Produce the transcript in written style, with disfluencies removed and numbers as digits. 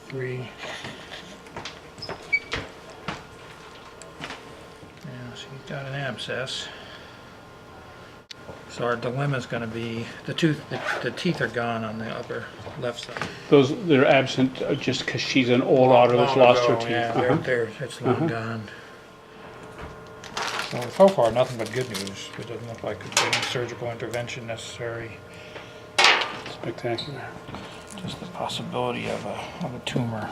3. Yeah, so he's got an abscess. So our dilemma is going to be the teeth are gone on the upper left side. They're absent just because she's an old otter that's Long lost ago, her teeth. Yeah, it's long gone. So far, nothing but good news. It doesn't look like there's any surgical intervention necessary. Spectacular. Just the possibility of a tumor.